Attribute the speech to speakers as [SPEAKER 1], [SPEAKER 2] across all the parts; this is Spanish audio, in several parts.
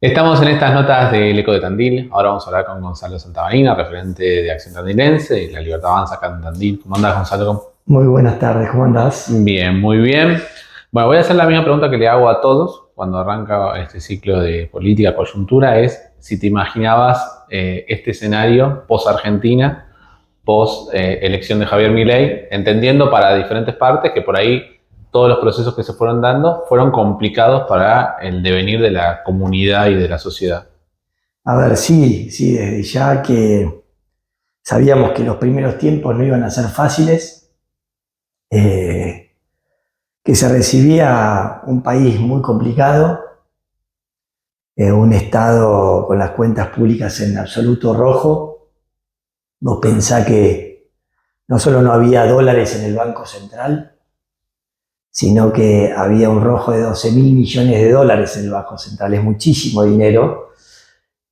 [SPEAKER 1] Estamos en estas notas del Eco de Tandil. Ahora vamos a hablar con Gonzalo Santamarina, referente de Acción Tandilense y La Libertad Avanza acá en Tandil. ¿Cómo andás, Gonzalo?
[SPEAKER 2] Muy buenas tardes, ¿cómo andás?
[SPEAKER 1] Bien, muy bien. Bueno, voy a hacer la misma pregunta que le hago a todos cuando arranca este ciclo de política coyuntura, es si te imaginabas este escenario post-Argentina, post-elección de Javier Milei, entendiendo para diferentes partes que por ahí todos los procesos que se fueron dando fueron complicados para el devenir de la comunidad y de la sociedad.
[SPEAKER 2] A ver, sí, desde ya que sabíamos que los primeros tiempos no iban a ser fáciles, que se recibía un país muy complicado, un Estado con las cuentas públicas en absoluto rojo. Vos pensá que no solo no había dólares en el Banco Central, sino que había un rojo de 12.000 millones de dólares en el Banco Central, es muchísimo dinero.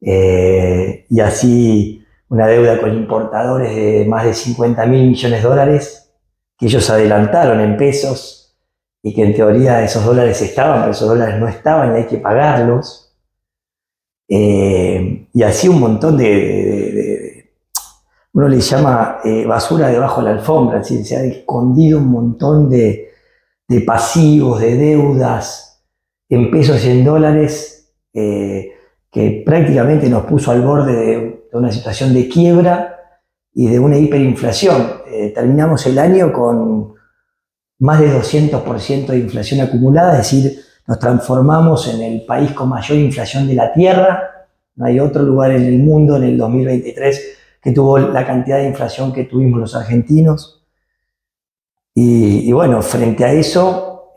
[SPEAKER 2] Y así una deuda con importadores de más de 50.000 millones de dólares que ellos adelantaron en pesos y que en teoría esos dólares estaban, pero esos dólares no estaban y hay que pagarlos. Y así un montón uno le llama basura debajo de la alfombra, es decir, se ha escondido un montón de pasivos, de deudas en pesos y en dólares, que prácticamente nos puso al borde de una situación de quiebra y de una hiperinflación. Terminamos el año con más de 200% de inflación acumulada, es decir, nos transformamos en el país con mayor inflación de la Tierra. No hay otro lugar en el mundo en el 2023 que tuvo la cantidad de inflación que tuvimos los argentinos. Y bueno, frente a eso,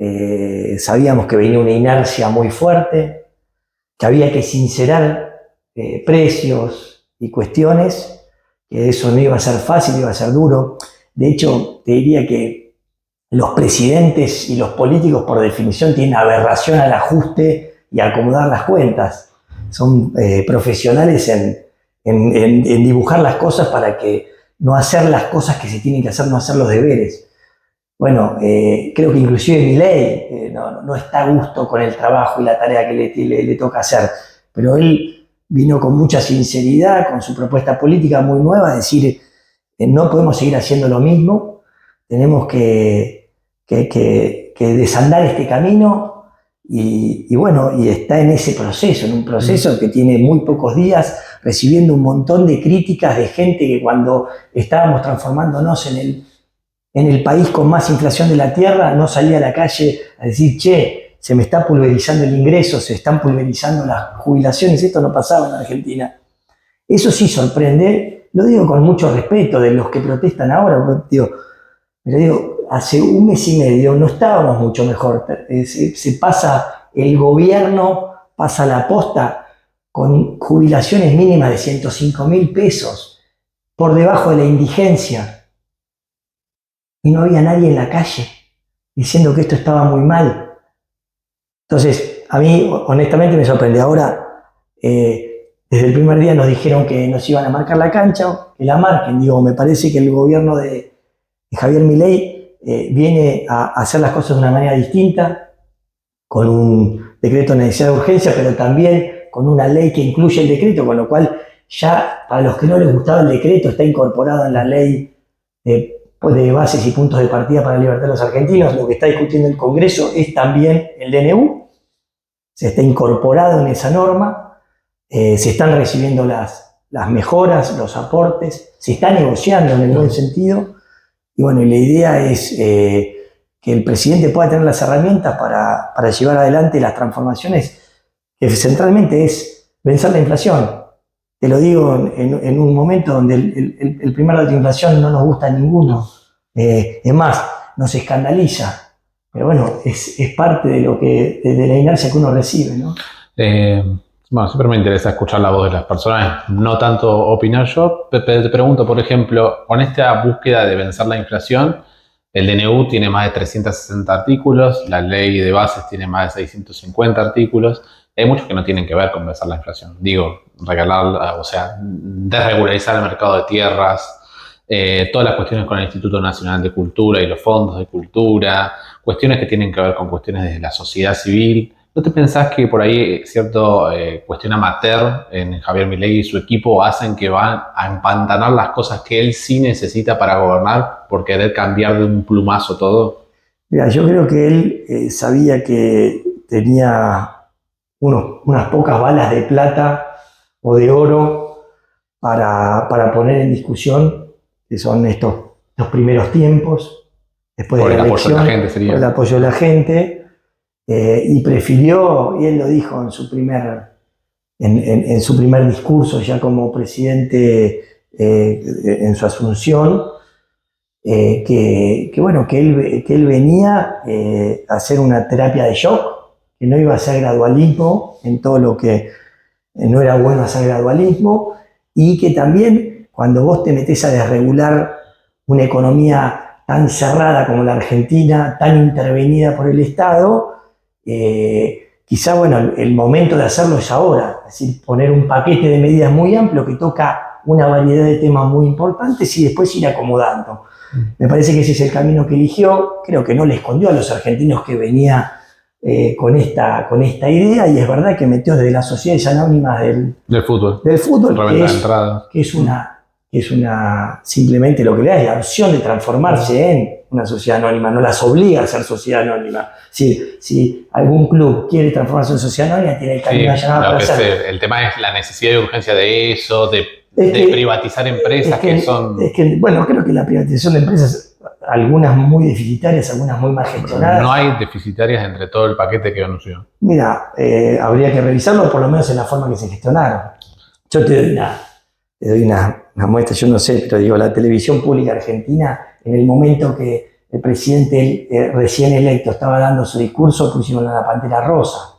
[SPEAKER 2] sabíamos que venía una inercia muy fuerte, que había que sincerar precios y cuestiones, que eso no iba a ser fácil, iba a ser duro. De hecho, te diría que los presidentes y los políticos, por definición, tienen aberración al ajuste y a acomodar las cuentas. Son profesionales en dibujar las cosas para que no hacer las cosas que se tienen que hacer, no hacer los deberes. Bueno, creo que inclusive Milei no está a gusto con el trabajo y la tarea que le toca hacer, pero él vino con mucha sinceridad, con su propuesta política muy nueva, a decir, no podemos seguir haciendo lo mismo, tenemos que desandar este camino y bueno, y está en ese proceso, en un proceso que tiene muy pocos días, recibiendo un montón de críticas de gente que cuando estábamos transformándonos en el país con más inflación de la Tierra, no salía a la calle a decir, che, se me está pulverizando el ingreso, se están pulverizando las jubilaciones, esto no pasaba en Argentina. Eso sí sorprende, lo digo con mucho respeto de los que protestan ahora, pero digo, hace un mes y medio no estábamos mucho mejor, se pasa el gobierno, pasa la posta con jubilaciones mínimas de 105.000 pesos, por debajo de la indigencia. Y no había nadie en la calle diciendo que esto estaba muy mal. Entonces, a mí honestamente me sorprende. Ahora, desde el primer día nos dijeron que nos iban a marcar la cancha, que la marquen. Digo, me parece que el gobierno de Javier Milei viene a hacer las cosas de una manera distinta, con un decreto de necesidad de urgencia, pero también con una ley que incluye el decreto, con lo cual ya para los que no les gustaba el decreto está incorporado en la ley de bases y puntos de partida para la libertad de los argentinos. Lo que está discutiendo el Congreso es también el DNU, se está incorporado en esa norma, se están recibiendo las mejoras, los aportes, se está negociando en el buen sentido, y bueno, la idea es que el presidente pueda tener las herramientas para llevar adelante las transformaciones, que centralmente es vencer la inflación. Te lo digo en un momento donde el primer dato de inflación no nos gusta a ninguno. Es más, nos escandaliza. Pero bueno, es parte de la inercia que uno recibe, ¿no?
[SPEAKER 1] Bueno, siempre me interesa escuchar la voz de las personas, no tanto opinar yo. Te pregunto, por ejemplo, con esta búsqueda de vencer la inflación, el DNU tiene más de 360 artículos, la ley de bases tiene más de 650 artículos. Hay muchos que no tienen que ver con vencer la inflación. Digo, regalar, o sea, desregularizar el mercado de tierras, todas las cuestiones con el Instituto Nacional de Cultura y los fondos de cultura, cuestiones que tienen que ver con cuestiones de la sociedad civil, ¿No te pensás que por ahí cierto cuestión amateur en Javier Milei y su equipo hacen que van a empantanar las cosas que él sí necesita para gobernar por querer cambiar de un plumazo todo?
[SPEAKER 2] Mira, yo creo que él sabía que tenía unas pocas balas de plata o de oro para poner en discusión, que son los primeros tiempos, después
[SPEAKER 1] Por
[SPEAKER 2] de
[SPEAKER 1] el
[SPEAKER 2] la
[SPEAKER 1] apoyo de
[SPEAKER 2] elección,
[SPEAKER 1] la gente
[SPEAKER 2] por
[SPEAKER 1] sería.
[SPEAKER 2] el apoyo de la gente, y prefirió, y él lo dijo en su primer discurso ya como presidente en su asunción, bueno, que él venía a hacer una terapia de shock, que no iba a hacer gradualismo en todo lo que no era bueno hacer gradualismo, y que también cuando vos te metés a desregular una economía tan cerrada como la Argentina, tan intervenida por el Estado, quizá bueno, el momento de hacerlo es ahora, es decir, poner un paquete de medidas muy amplio que toca una variedad de temas muy importantes y después ir acomodando. Me parece que ese es el camino que eligió. Creo que no le escondió a los argentinos que venía con esta idea, y es verdad que metió desde las sociedades anónimas
[SPEAKER 1] Del fútbol.
[SPEAKER 2] Que es una simplemente lo que le da es la opción de transformarse en una sociedad anónima, no las obliga a ser sociedad anónima. Si algún club quiere transformarse en sociedad anónima, tiene el camino allanado para hacerlo.
[SPEAKER 1] El tema es la necesidad y urgencia de eso, de privatizar empresas que son...
[SPEAKER 2] Bueno, creo que la privatización de empresas, algunas muy deficitarias, algunas muy mal gestionadas.
[SPEAKER 1] No hay deficitarias entre todo el paquete que anunció.
[SPEAKER 2] Mira, habría que revisarlo, por lo menos en la forma que se gestionaron. Yo te doy una muestra, yo no sé, pero digo, la televisión pública argentina, en el momento que el presidente recién electo estaba dando su discurso, pusieron a la Pantera Rosa,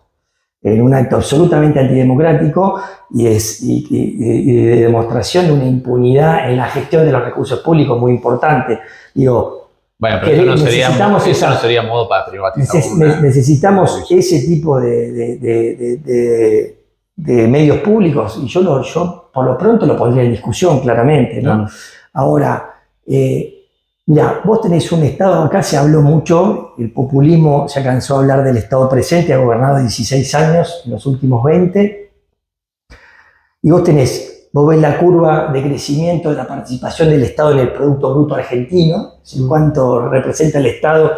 [SPEAKER 2] en un acto absolutamente antidemocrático y de demostración de una impunidad en la gestión de los recursos públicos muy importante. Digo,
[SPEAKER 1] bueno, pero eso no sería modo para privatizar.
[SPEAKER 2] Necesitamos ese tipo de medios públicos, y yo por lo pronto lo pondría en discusión claramente, ¿no?
[SPEAKER 1] Claro.
[SPEAKER 2] Ahora, mira, vos tenés un Estado, acá se habló mucho, el populismo se cansó de hablar del Estado presente, ha gobernado 16 años en los últimos 20, y vos ves la curva de crecimiento de la participación del Estado en el Producto Bruto Argentino, cuánto representa el Estado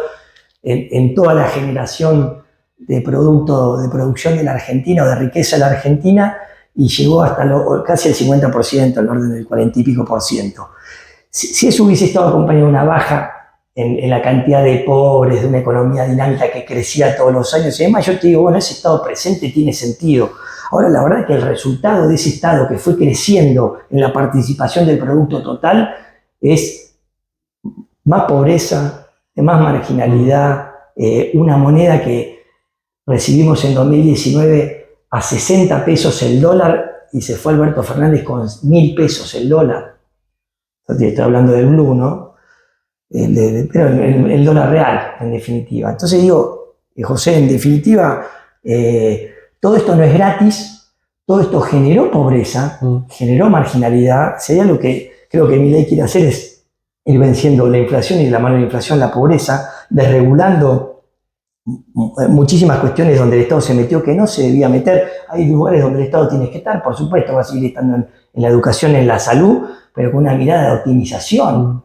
[SPEAKER 2] en toda la generación de producción de la Argentina o de riqueza de la Argentina, y llegó hasta casi el 50%, al orden del 40 y pico por ciento. Si eso hubiese estado acompañado de una baja en la cantidad de pobres, de una economía dinámica que crecía todos los años y demás, yo te digo, bueno, ese Estado presente tiene sentido. Ahora, la verdad es que el resultado de ese Estado que fue creciendo en la participación del producto total es más pobreza, más marginalidad, una moneda que recibimos en 2019 a 60 pesos el dólar y se fue Alberto Fernández con 1.000 pesos el dólar. Estoy hablando del blue, ¿no? Pero el dólar real, en definitiva. Entonces digo, José, en definitiva, todo esto no es gratis, todo esto generó pobreza, generó marginalidad. Sería lo que creo que Milei quiere hacer, es ir venciendo la inflación y de la mano de la inflación la pobreza, desregulando muchísimas cuestiones donde el Estado se metió que no se debía meter. Hay lugares donde el Estado tiene que estar, por supuesto, va a seguir estando en la educación, en la salud, pero con una mirada de optimización.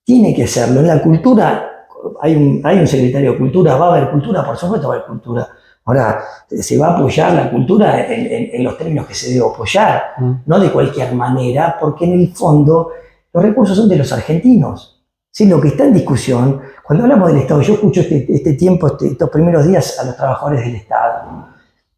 [SPEAKER 2] Tiene que serlo. En la cultura, hay un secretario de Cultura, va a haber cultura, por supuesto va a haber cultura. Ahora, se va a apoyar la cultura en los términos que se debe apoyar, no de cualquier manera, porque en el fondo los recursos son de los argentinos. ¿Sí? Lo que está en discusión, cuando hablamos del Estado, yo escucho estos primeros días a los trabajadores del Estado.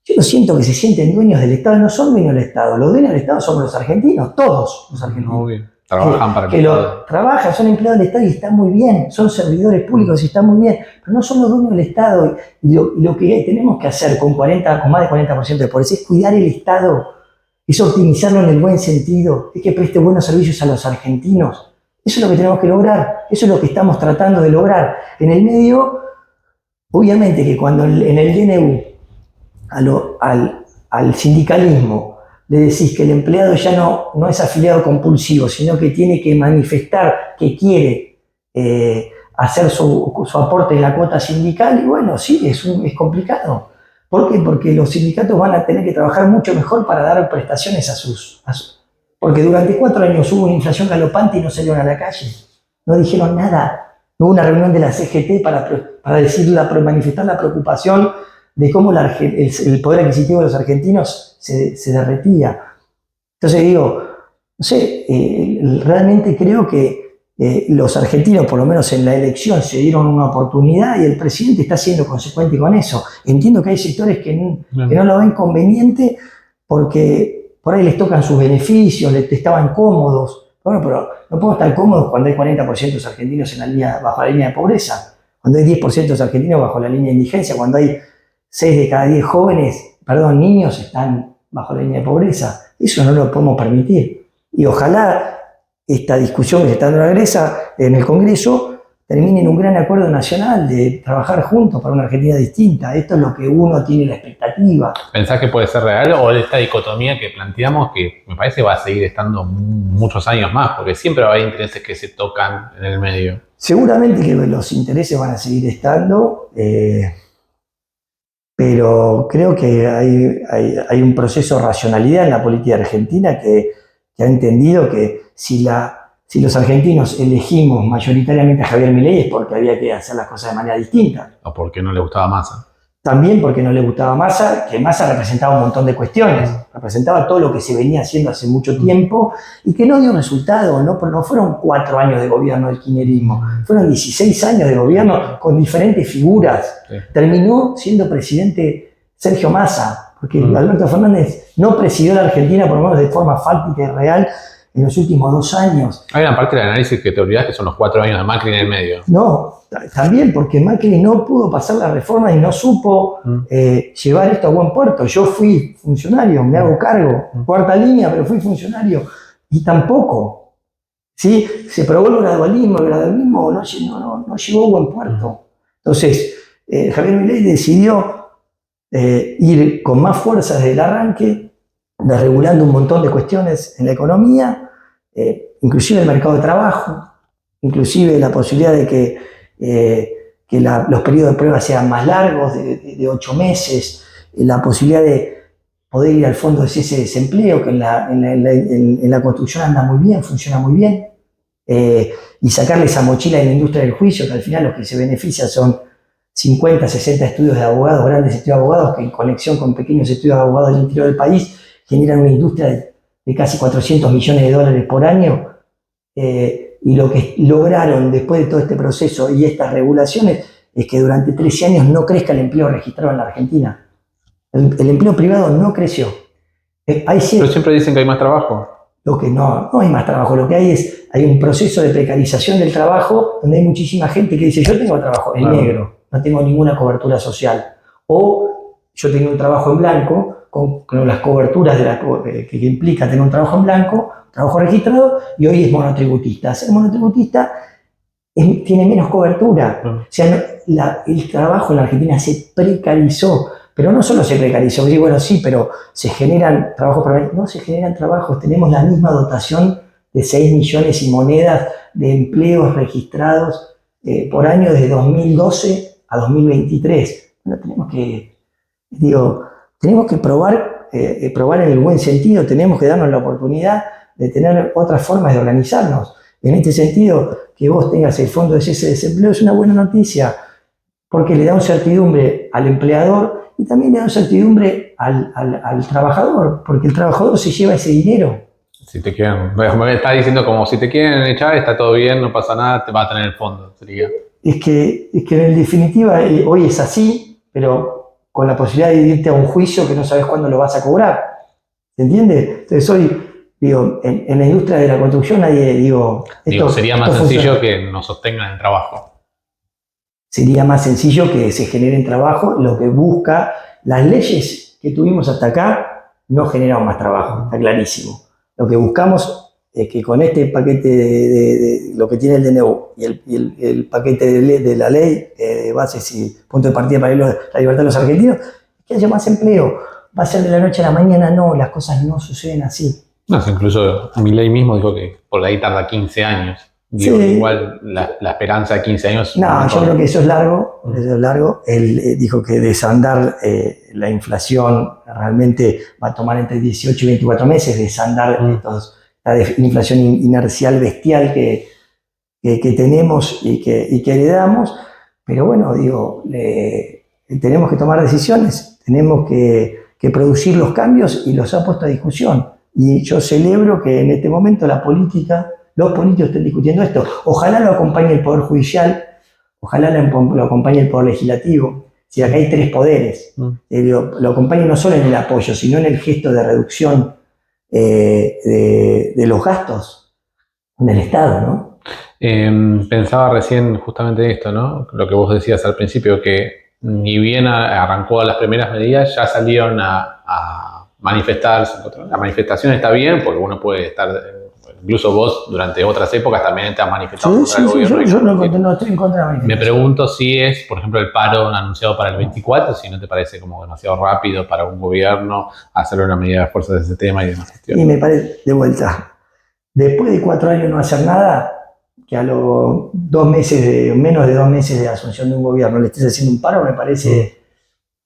[SPEAKER 2] Yo no siento que se sienten dueños del Estado, no son dueños del Estado. Los dueños del Estado somos los argentinos, todos los argentinos.
[SPEAKER 1] Muy bien. Trabajan para el Estado.
[SPEAKER 2] Trabajan, son empleados del Estado y están muy bien, son servidores públicos y están muy bien, pero no son los dueños del Estado. Y lo que tenemos que hacer con más de 40% de pobreza es cuidar el Estado, es optimizarlo en el buen sentido, es que preste buenos servicios a los argentinos. Eso es lo que tenemos que lograr, eso es lo que estamos tratando de lograr. En el medio, obviamente que cuando en el DNU al sindicalismo le decís que el empleado ya no es afiliado compulsivo, sino que tiene que manifestar que quiere hacer su aporte en la cuota sindical, y bueno, sí, es complicado, ¿Por qué? Porque los sindicatos van a tener que trabajar mucho mejor para dar prestaciones porque durante 4 años hubo una inflación galopante y no salieron a la calle. No dijeron nada. No hubo una reunión de la CGT para manifestar la preocupación de cómo el poder adquisitivo de los argentinos se derretía. Entonces digo, no sé, realmente creo que los argentinos, por lo menos en la elección, se dieron una oportunidad y el presidente está siendo consecuente con eso. Entiendo que hay sectores que no lo ven conveniente porque por ahí les tocan sus beneficios, estaban cómodos. Bueno, pero no podemos estar cómodos cuando hay 40% de los argentinos bajo la línea de pobreza, cuando hay 10% de los argentinos bajo la línea de indigencia, cuando hay 6 de cada 10 niños están bajo la línea de pobreza. Eso no lo podemos permitir. Y ojalá esta discusión que se está dando en el Congreso termine en un gran acuerdo nacional de trabajar juntos para una Argentina distinta. Esto es lo que uno tiene la expectativa.
[SPEAKER 1] ¿Pensás que puede ser real o esta dicotomía que planteamos, que me parece va a seguir estando muchos años más, porque siempre va a haber intereses que se tocan en el medio?
[SPEAKER 2] Seguramente que los intereses van a seguir estando, pero creo que hay un proceso de racionalidad en la política argentina que ha entendido que si los argentinos elegimos mayoritariamente a Javier Milei es porque había que hacer las cosas de manera distinta.
[SPEAKER 1] ¿O porque no le gustaba Massa?
[SPEAKER 2] También porque no le gustaba Massa, que Massa representaba un montón de cuestiones, representaba todo lo que se venía haciendo hace mucho tiempo y que no dio resultado, no fueron 4 años de gobierno del kirchnerismo, fueron 16 años de gobierno con diferentes figuras. Sí. Terminó siendo presidente Sergio Massa, porque Alberto Fernández no presidió la Argentina, por lo menos de forma fáctica y real, en los últimos 2 años.
[SPEAKER 1] Hay una parte del análisis que te olvidás que son los 4 años de Macri en el medio.
[SPEAKER 2] No, también porque Macri no pudo pasar la reforma y no supo llevar esto a buen puerto. Yo fui funcionario, me hago cargo, 4ª línea, pero fui funcionario y tampoco. ¿Sí? Se probó el gradualismo no llegó a buen puerto. Entonces, Javier Milei decidió ir con más fuerza desde el arranque, desregulando un montón de cuestiones en la economía, inclusive el mercado de trabajo, inclusive la posibilidad de que los periodos de prueba sean más largos, de 8 meses, la posibilidad de poder ir al fondo de cese de desempleo, que en la construcción anda muy bien, funciona muy bien, y sacarle esa mochila de la industria del juicio, que al final los que se benefician son 50, 60 estudios de abogados, grandes estudios de abogados, que en conexión con pequeños estudios de abogados del interior del país generan una industria de casi 400 millones de dólares por año, y lo que lograron después de todo este proceso y estas regulaciones es que durante 13 años no crezca el empleo registrado en la Argentina. El empleo privado no creció.
[SPEAKER 1] Pero siempre dicen que hay más trabajo.
[SPEAKER 2] Lo que no hay más trabajo, lo que hay un proceso de precarización del trabajo donde hay muchísima gente que dice yo tengo trabajo en negro, no tengo ninguna cobertura social, o yo tengo un trabajo en blanco con las coberturas que implica tener un trabajo en blanco, trabajo registrado, y hoy es monotributista. Ser monotributista tiene menos cobertura. O sea, el trabajo en la Argentina se precarizó, pero no solo se precarizó, digo, bueno, sí, pero se generan trabajos permanentes. No se generan trabajos, tenemos la misma dotación de 6 millones y monedas de empleos registrados por año desde 2012 a 2023. Bueno, tenemos que probar en el buen sentido, tenemos que darnos la oportunidad de tener otras formas de organizarnos. En este sentido, que vos tengas el fondo de cese de desempleo es una buena noticia, porque le da una certidumbre al empleador y también le da una certidumbre al trabajador, porque el trabajador se lleva ese dinero.
[SPEAKER 1] Si te quieren, me está diciendo como si te quieren echar, está todo bien, no pasa nada, te va a tener el fondo, sería.
[SPEAKER 2] Es que en definitiva hoy es así, pero con la posibilidad de irte a un juicio que no sabes cuándo lo vas a cobrar. ¿Se entiende? Entonces hoy, en la industria de la construcción
[SPEAKER 1] sería más sencillo que nos sostengan el trabajo.
[SPEAKER 2] Sería más sencillo que se genere en trabajo, lo que busca. Las leyes que tuvimos hasta acá no generaron más trabajo, está clarísimo. Lo que buscamos es que con este paquete de lo que tiene el DNU y el paquete de la ley de bases y punto de partida para la libertad de los argentinos, que haya más empleo. ¿Va a ser de la noche a la mañana? No, las cosas no suceden así.
[SPEAKER 1] No, incluso Milei mismo dijo que por ahí tarda 15 años Digo,
[SPEAKER 2] Sí.
[SPEAKER 1] igual la esperanza de 15 años.
[SPEAKER 2] No, yo creo que eso es largo, eso es largo. Él dijo que desandar la inflación realmente va a tomar entre 18 y 24 meses, desandar la inflación inercial bestial que tenemos y que heredamos. Pero bueno, digo, tenemos que tomar decisiones, tenemos que producir los cambios y los ha puesto a discusión. Y yo celebro que en este momento los políticos estén discutiendo esto. Ojalá lo acompañe el Poder Judicial, ojalá lo acompañe el Poder Legislativo. Si acá hay 3 poderes, lo acompañe no solo en el apoyo, sino en el gesto de reducción de los gastos del Estado, ¿no?
[SPEAKER 1] Pensaba recién justamente esto, ¿no? Lo que vos decías al principio, que ni bien arrancó las primeras medidas, ya salieron a manifestarse. La manifestación está bien, porque uno puede estar, incluso vos durante otras épocas también te has manifestado contra el gobierno.
[SPEAKER 2] Yo no estoy en contra de la manifestación.
[SPEAKER 1] Me pregunto si es, por ejemplo, el paro anunciado para el 24, si no te parece como demasiado rápido para un gobierno hacer una medida de fuerza de ese tema y demás.
[SPEAKER 2] Y me parece, de vuelta, después de 4 años no hacer nada, que a los 2 meses, menos de 2 meses de asunción de un gobierno le estés haciendo un paro, me parece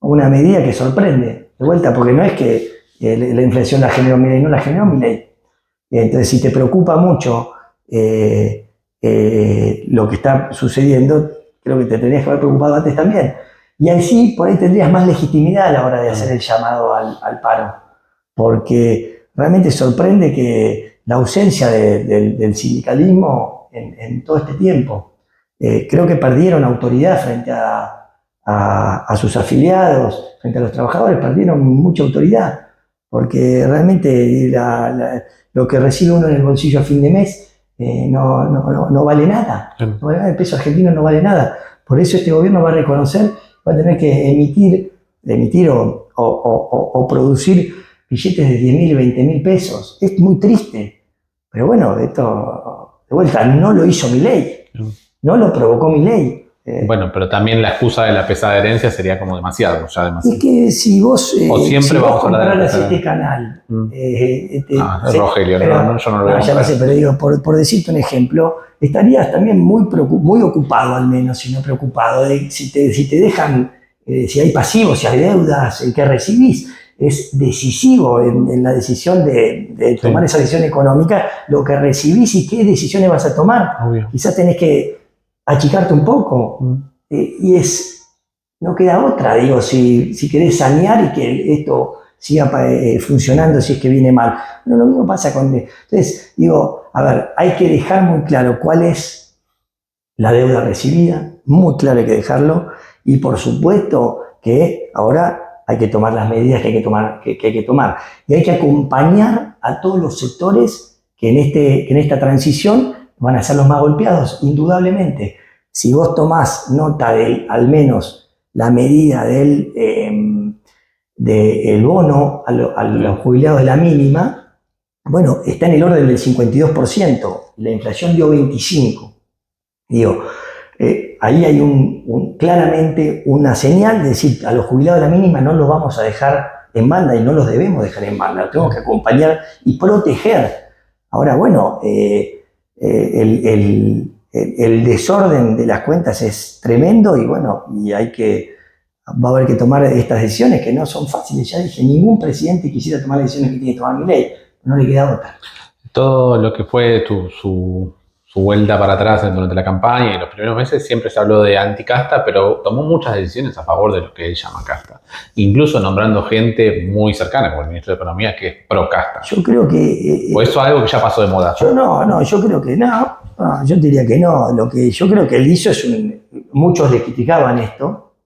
[SPEAKER 2] una medida que sorprende. De vuelta, porque no es que la inflación la generó Milei, no la generó Milei. Entonces, si te preocupa mucho lo que está sucediendo, creo que te tendrías que haber preocupado antes también. Y así, por ahí tendrías más legitimidad a la hora de hacer el llamado al paro. Porque realmente sorprende que la ausencia del sindicalismo en todo este tiempo. Creo que perdieron autoridad frente a sus afiliados, frente a los trabajadores, perdieron mucha autoridad. Porque realmente lo que recibe uno en el bolsillo a fin de mes no vale nada. No vale nada. El peso argentino no vale nada. Por eso este gobierno va a reconocer, va a tener que emitir o producir billetes de 10.000 y 20.000 pesos. Es muy triste. Pero bueno, esto, de vuelta, no lo hizo Milei. No lo provocó Milei.
[SPEAKER 1] Bueno, pero también la excusa de la pesada herencia sería como demasiado.
[SPEAKER 2] Es que si vos,
[SPEAKER 1] compraras
[SPEAKER 2] este canal...
[SPEAKER 1] Rogelio, yo no lo veo.
[SPEAKER 2] Ya lo sé, pero digo, por decirte un ejemplo, estarías también muy ocupado al menos, si no preocupado, de si te dejan, si hay pasivos, si hay deudas, el que recibís. Es decisivo en la decisión de tomar esa decisión económica, lo que recibís y qué decisiones vas a tomar.
[SPEAKER 1] Obvio.
[SPEAKER 2] Quizás tenés que achicarte un poco. Y no queda otra, digo, si querés sanear y que esto siga funcionando si es que viene mal. Pero lo mismo pasa con... Entonces, digo, a ver, hay que dejar muy claro cuál es la deuda recibida, muy claro hay que dejarlo, y por supuesto que ahora hay que tomar las medidas que hay que tomar. Y hay que acompañar a todos los sectores que en esta transición van a ser los más golpeados, indudablemente. Si vos tomás nota de al menos la medida del bono a los jubilados de la mínima, bueno, está en el orden del 52%, la inflación dio 25%. Digo, ahí hay claramente una señal de decir, a los jubilados de la mínima no los vamos a dejar en banda y no los debemos dejar en banda, los tenemos que acompañar y proteger. Ahora, bueno, el desorden de las cuentas es tremendo y bueno, va a haber que tomar estas decisiones que no son fáciles. Ya dije, ningún presidente quisiera tomar las decisiones que tiene que tomar Milei, no le queda otra.
[SPEAKER 1] Todo lo que fue su vuelta para atrás durante la campaña y en los primeros meses siempre se habló de anticasta, pero tomó muchas decisiones a favor de lo que él llama casta, incluso nombrando gente muy cercana, como el ministro de Economía, que es pro casta.
[SPEAKER 2] Yo creo que...
[SPEAKER 1] ¿O eso es algo que ya pasó de moda?
[SPEAKER 2] Yo creo que no, yo diría que no. Lo que yo creo que él hizo muchos le criticaban esto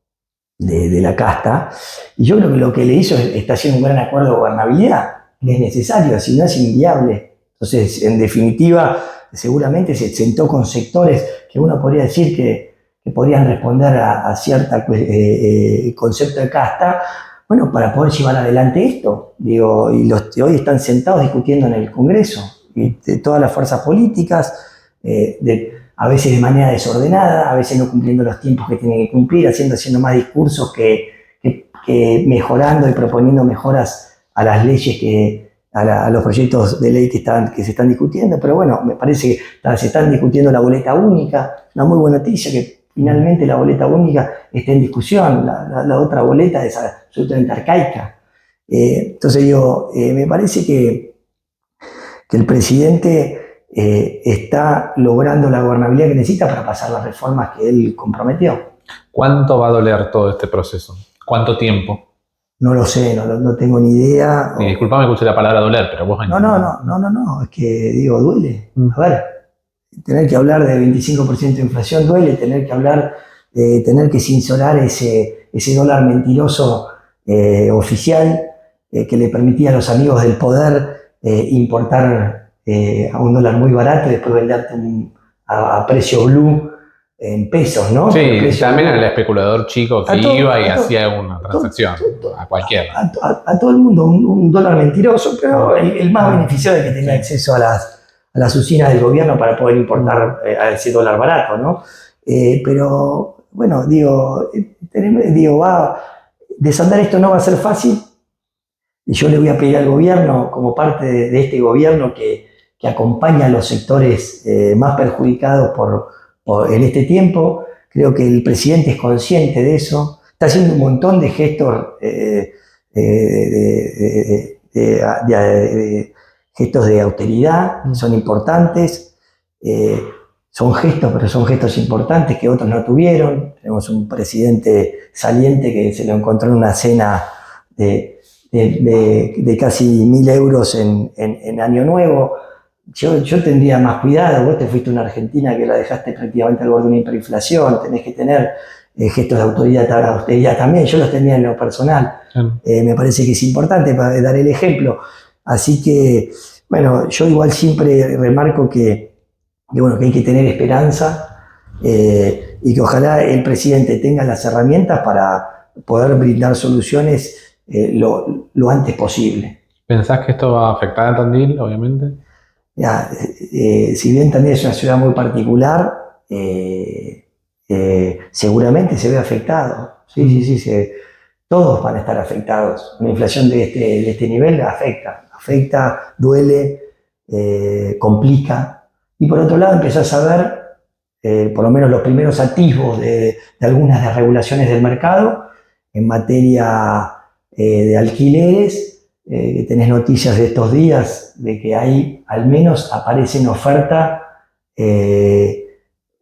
[SPEAKER 2] de la casta, y yo creo que lo que le hizo está haciendo un gran acuerdo de gobernabilidad, que es necesario, si no es inviable. Entonces, en definitiva, seguramente se sentó con sectores que uno podría decir que podrían responder a cierto concepto de casta, bueno, para poder llevar adelante esto. Digo, y los que hoy están sentados discutiendo en el Congreso, y de todas las fuerzas políticas, a veces de manera desordenada, a veces no cumpliendo los tiempos que tienen que cumplir, haciendo más discursos que mejorando y proponiendo mejoras a las leyes que a los proyectos de ley que se están discutiendo, pero bueno, me parece que se están discutiendo la boleta única, una muy buena noticia que finalmente la boleta única está en discusión, la otra boleta es absolutamente arcaica. Entonces digo, me parece que el presidente está logrando la gobernabilidad que necesita para pasar las reformas que él comprometió.
[SPEAKER 1] ¿Cuánto va a doler todo este proceso? ¿Cuánto tiempo?
[SPEAKER 2] No lo sé, no tengo ni idea.
[SPEAKER 1] Y disculpame que use la palabra doler, pero vos...
[SPEAKER 2] No, es que digo, duele. A ver, tener que hablar de 25% de inflación duele, tener que hablar de tener que cincelar ese dólar mentiroso oficial que le permitía a los amigos del poder importar a un dólar muy barato y después venderte a precio blue en pesos, ¿no?
[SPEAKER 1] Sí, también al especulador chico que iba y hacía una transacción, a cualquiera.
[SPEAKER 2] A todo el mundo, un dólar mentiroso, pero el más beneficiado es que tenía acceso a las usinas del gobierno para poder importar a ese dólar barato, ¿no? Pero, bueno, digo, desandar esto no va a ser fácil. Y yo le voy a pedir al gobierno, como parte de este gobierno que acompaña a los sectores más perjudicados en este tiempo, creo que el presidente es consciente de eso, está haciendo un montón de gestos, gestos de austeridad, son importantes, son gestos, pero son gestos importantes que otros no tuvieron. Tenemos un presidente saliente que se lo encontró en una cena de casi 1.000 euros en Año Nuevo. Yo tendría más cuidado. Vos te fuiste a una Argentina que la dejaste prácticamente al borde de una hiperinflación, tenés que tener gestos de austeridad también. Yo los tenía en lo personal. Me parece que es importante para dar el ejemplo. Así que, bueno, yo igual siempre remarco que hay que tener esperanza y que ojalá el presidente tenga las herramientas para poder brindar soluciones lo antes posible.
[SPEAKER 1] ¿Pensás que esto va a afectar a Tandil, obviamente?
[SPEAKER 2] Ya, si bien Tandil es una ciudad muy particular, seguramente se ve afectado. Sí, todos van a estar afectados. Una inflación de este nivel afecta, duele, complica. Y por otro lado empezás a ver por lo menos los primeros atisbos de algunas desregulaciones del mercado en materia de alquileres. Tenés noticias de estos días de que hay, al menos aparece en oferta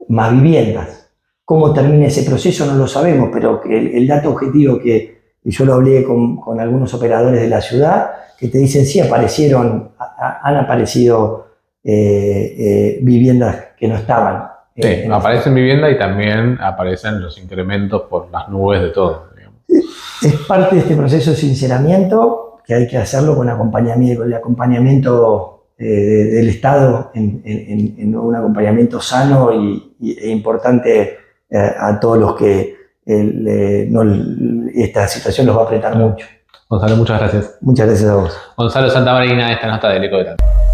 [SPEAKER 2] más viviendas. ¿Cómo termina ese proceso? No lo sabemos, pero el dato objetivo que yo lo hablé con algunos operadores de la ciudad, que te dicen sí, han aparecido viviendas que no estaban.
[SPEAKER 1] Sí, aparecen viviendas y también aparecen los incrementos por las nubes de todo, digamos.
[SPEAKER 2] Es parte de este proceso de sinceramiento que hay que hacerlo con el acompañamiento del Estado en un acompañamiento sano e importante a todos los que esta situación los va a apretar mucho.
[SPEAKER 1] Gonzalo, muchas gracias.
[SPEAKER 2] Muchas gracias a vos.
[SPEAKER 1] Gonzalo Santamarina, esta nota del Eco de Tandil.